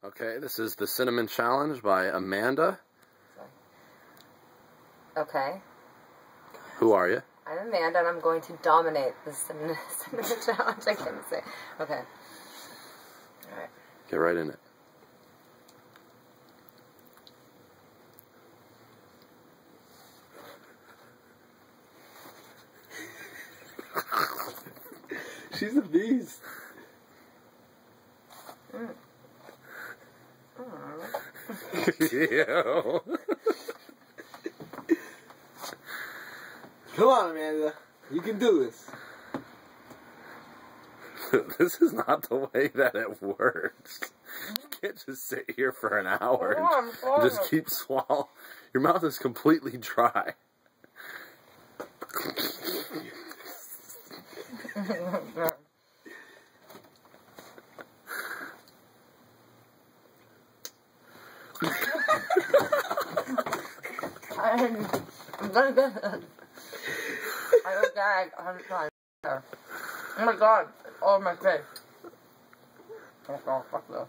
Okay, this is the Cinnamon Challenge by Amanda. Okay. Who are you? I'm Amanda, and I'm going to dominate the Cinnamon Challenge. I can't say. Okay. Alright. Get right in it. She's a beast. Ew. Come on, Amanda. You can do this. This is not the way that it works. You can't just sit here for an hour and just keep swallowing. Your mouth is completely dry. I'm gonna get it. I will gag 100 times. Oh my god, it's all in my face. Oh, fuck this.